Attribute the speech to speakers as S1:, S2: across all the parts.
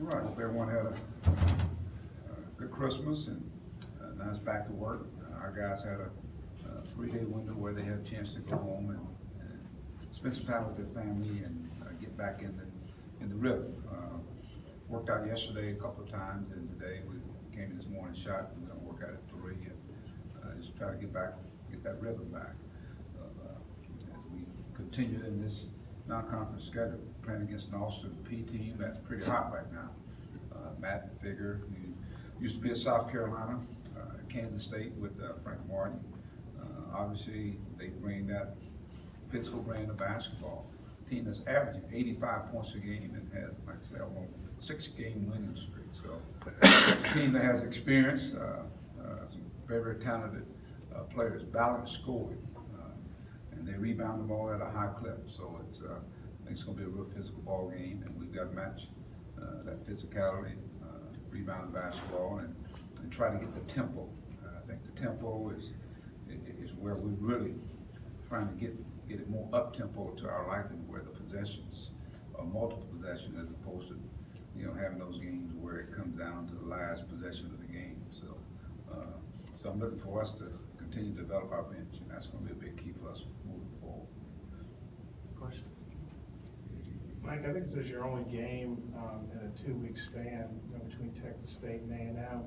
S1: Right. Hope everyone had a good Christmas and now it's back to work. Our guys had a 3-day window where they had a chance to go home and spend some time with their family and get back in the rhythm. Worked out yesterday a couple of times, and today we came in this morning shot. We're going to work out at 3 and just try to get that rhythm back. As we continue in this non-conference schedule, playing against an Austin Peay team that's pretty hot right now. Matt Figure, who used to be at South Carolina, Kansas State with Frank Martin. Obviously, they bring that physical brand of basketball. Team that's averaging 85 points a game and has, like I said, almost 6-game winning streak. So it's a team that has experience, some very, very talented players, balanced scoring, and they rebound the ball at a high clip. So I think it's going to be a real physical ball game, and we've got to match that physicality, rebound basketball, and try to get the tempo. I think the tempo is where we're really trying to get it more up tempo to our liking, where the possessions are multiple possessions as opposed to having those games where it comes down to the last possession of the game. So I'm looking for us to continue to develop our bench, and that's going to be a big key for us moving forward.
S2: Question.
S3: Mike, I think this is your only game in a 2-week span between Texas State and A&M.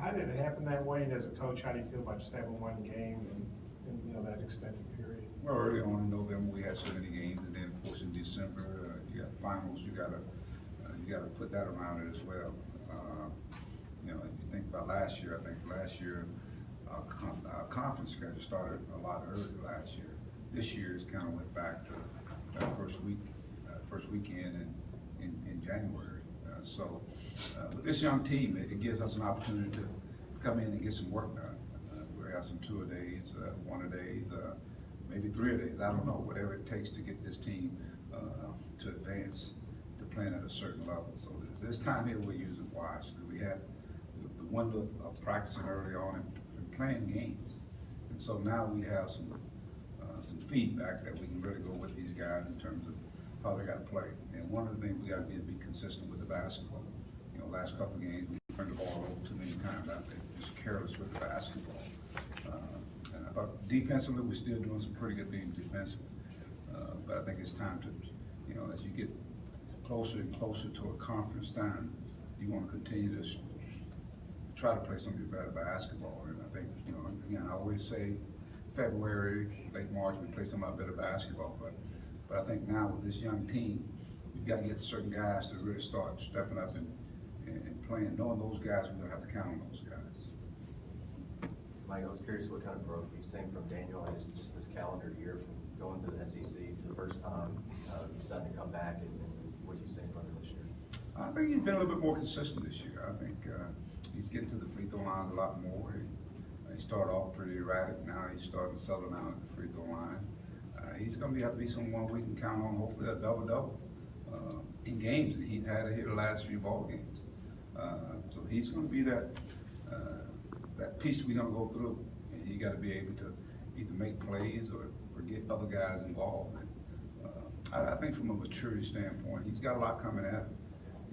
S3: How did it happen that way? And as a coach, how do you feel about just having one game and that extended period?
S1: Well, early on in November we had so many games, and then of course in December you got finals. You got to put that around it as well. If you think about last year, I think last year our conference schedule started a lot earlier last year. This year it's kind of went back to that first weekend in January. With this young team, it gives us an opportunity to come in and get some work done. We'll have some 2-a-days, 1-a-days, maybe 3-a-days. I don't know, whatever it takes to get this team to advance to playing at a certain level. So this time here we use it wisely. We had the window of practicing early on and playing games, and so now we have some feedback that we can really go with these guys in terms of how they got to play. And one of the things we got to be consistent with the basketball. Last couple of games we turned the ball over too many times out there, just careless with the basketball. And I thought defensively we're still doing some pretty good things defensively. But I think it's time to, as you get closer and closer to a conference time, you want to continue to try to play some of your better basketball. And I think, again, I always say February, late March, we play some of our better basketball. But I think now with this young team, we've got to get certain guys to really start stepping up and playing. Knowing those guys, we're going to have to count on those guys.
S2: Mike, I was curious what kind of growth you've seen from Daniel, I guess, just this calendar year from going to the SEC for the first time, deciding to come back, and what you've seen from him this year.
S1: I think he's been a little bit more consistent this year. I think he's getting to the free throw line a lot more. He started off pretty erratic. Now he's starting to settle down at the free throw line. He's going to have to be someone we can count on, hopefully a double-double in games. He's had it here the last few ball games. So he's going to be that piece we're going to go through. And you got to be able to either make plays or get other guys involved. I think from a maturity standpoint, he's got a lot coming at him.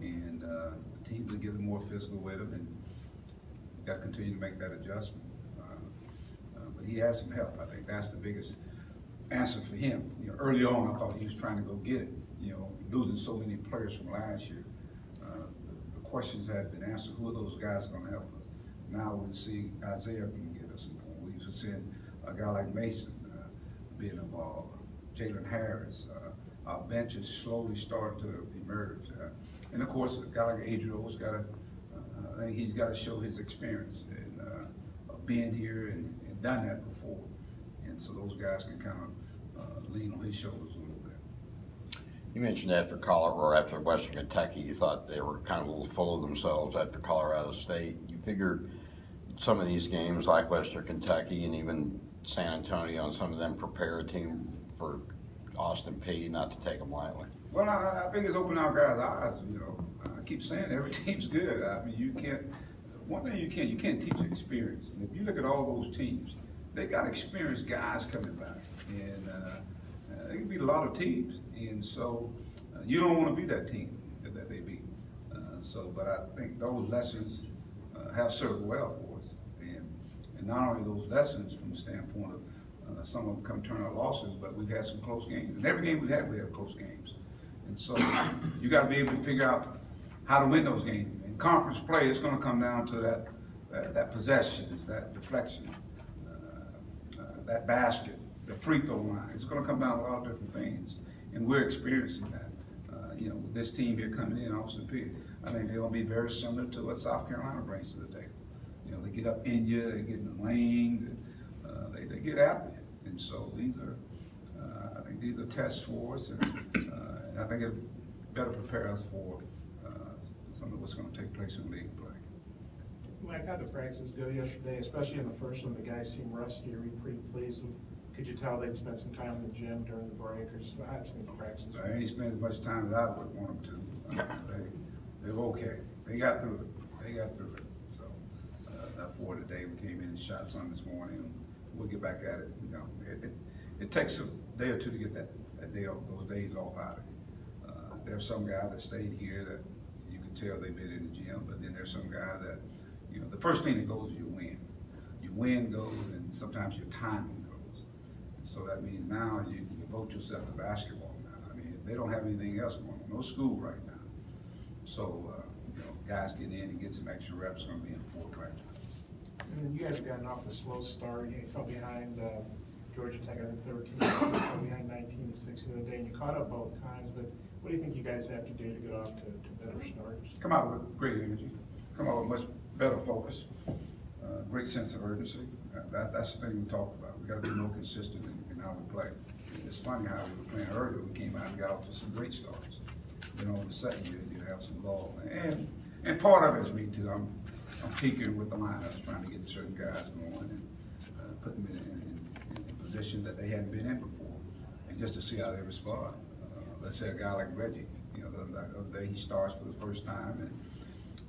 S1: And the team's going to get more physical with him, and got to continue to make that adjustment. But he has some help. I think that's the biggest answer for him. Early on, I thought he was trying to go get it. Losing so many players from last year. The questions had been answered. Who are those guys going to help us? Now we see Isaiah can get us some points. We used to see a guy like Mason being involved. Jalen Harris. Our bench is slowly starting to emerge. And of course, a guy like Adrio's got to. I think he's got to show his experience and being here and done that before. And so those guys can kind of lean on his shoulders a little bit.
S4: You mentioned after Western Kentucky, you thought they were kind of a little full of themselves after Colorado State. You figure some of these games like Western Kentucky and even San Antonio and some of them prepare a team for Austin Peay, not to take them lightly.
S1: Well, I think it's opened our guys' eyes. I keep saying every team's good. I mean, you can't. One thing you can't teach experience. And if you look at all those teams, they got experienced guys coming back, and they can beat a lot of teams. And so you don't want to be that team that they beat. So, but I think those lessons have served well for us. And not only those lessons from the standpoint of some of them come turn out losses, but we've had some close games. And every game we have close games. And so you got to be able to figure out how to win those games. In conference play, it's going to come down to that possessions, that deflection, that basket, the free throw line. It's going to come down to a lot of different things, and we're experiencing that. With this team here coming in, Austin Peay, I think they're going to be very similar to what South Carolina brings to the table. They get up in you, they get in the lanes, and they get after you. And so these are, I think these are tests for us, and I think it better prepare us for some of what's going to take place in league play.
S3: Mike, how did practices go yesterday, especially in the first one? The guys seemed rusty. Are you pretty pleased with? Could you tell they'd spent some time in the gym during the break, or just how do you think the practices?
S1: I ain't spent as much time as I would want them to. They're okay. They got through it. So for today, we came in and shot some this morning. And we'll get back at it. It takes a day or two to get that day off, those days off out of you. There are some guys that stayed here that you can tell they've been in the gym, but then there's some guys that, the first thing that goes is your win. Your win goes, and sometimes your timing goes. So that means now you devote yourself to basketball now. I mean, they don't have anything else going on, no school right now. So, guys getting in and get some extra reps is going to be important right now.
S3: And you guys have gotten off a slow start. You fell behind Georgia Tech, I think 13. You fell behind 19-6 the other day, and you caught up both times. But what do you think you guys have to do to get off to better starts?
S1: Come out with great energy. Come out with much better focus. Great sense of urgency. That's the thing we talked about. We got to be more consistent in how we play. It's funny how we were playing earlier. We came out and got off to some great starts. Then all of a sudden you have some lull. And part of it is me too. I'm tinkering with the lineups, trying to get certain guys going and put them in a position that they hadn't been in before, and just to see how they respond. Let's say a guy like Reggie. The other day he starts for the first time,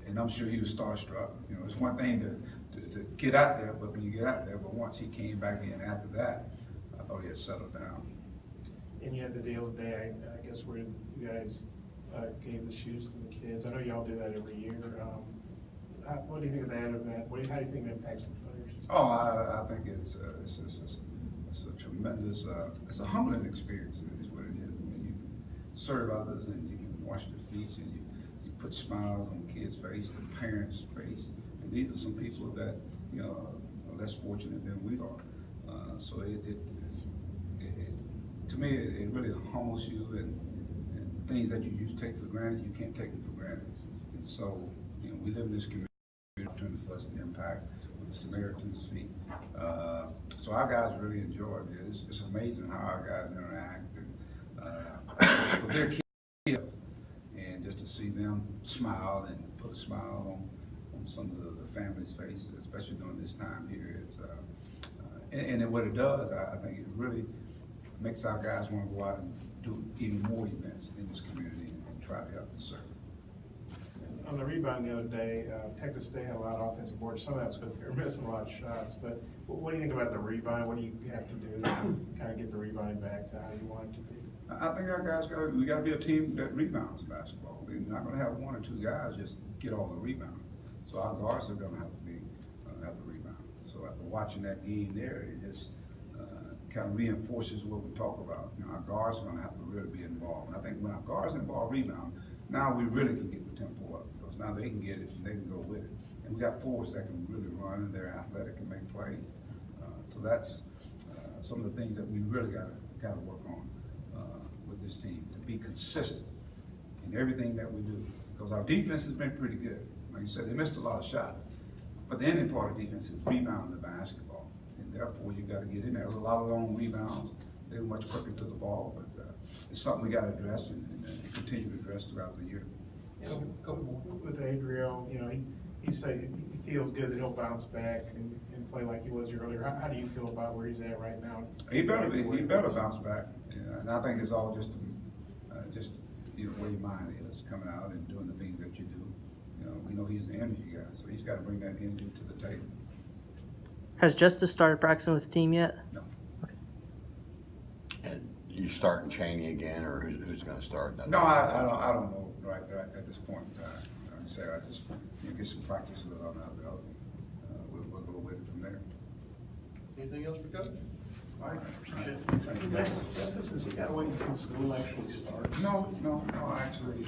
S1: and I'm sure he was starstruck. It's one thing to get out there, but when you get out there, but once he came back in after that, I thought he had settled down.
S3: And you had the deal today, I guess, where you guys gave the shoes to the kids. I know y'all do that every year. What do you think of that event? How do you think it impacts the players?
S1: Oh, I think it's a tremendous, it's a humbling experience, is what it is. I mean, you can serve others and you can wash their feet and you put smiles on the kids' face, the parents' face. And these are some people that, are less fortunate than we are. So to me, it really humbles you, and things that you used to take for granted, you can't take them for granted. And so, we live in this community, opportunity for us to impact with the Samaritan's feet. So our guys really enjoy it. It's amazing how our guys interact and with their kids, and just to see them smile and put a smile on some of the families' faces, especially during this time here. It's and what it does, I think it really makes our guys want to go out and do even more events in this community and try to help and serve.
S3: On the rebound the other day, Texas State had a lot of offensive boards. Some of that was because they were missing a lot of shots. But what do you think about the rebound? What do you have to do to kind of get the rebounding back to how you want it to be?
S1: I think our guys we got to be a team that rebounds basketball. We're not going to have one or two guys just get all the rebound. So our guards are going to have to rebound. So after watching that game there, it just kind of reinforces what we talk about. Our guards are going to have to really be involved. And I think when our guards involved rebound, now we really can get the tempo up, because now they can get it and they can go with it. And we got forwards that can really run and they're athletic and make plays. So that's some of the things that we really got to work on with this team, to be consistent in everything that we do. Because our defense has been pretty good. Like you said, they missed a lot of shots. But the ending part of defense is rebounding the basketball. And therefore, you got to get in there. There's a lot of long rebounds. They were much quicker to the ball, but it's something we got to address and continue to address throughout the year.
S3: With Adriel, he said he feels good that he'll bounce back and play like he was earlier. How do you feel about where he's at right now?
S1: He better bounce back. Yeah, and I think it's all just where your mind is, coming out and doing the things that you do. We know he's an energy guy, so he's got to bring that energy to the table.
S5: Has Justice started practicing with the team yet?
S1: No.
S4: And you starting Cheney again, or who's going to start?
S1: No, I don't know right at this point in time. say, I just, get some practice with it on that belt. We'll go with it from there.
S6: Anything else for Coach?
S1: All right.
S6: Appreciate it.
S1: Thank you.
S3: Justice, has he got to wait until school actually starts?
S1: No, actually,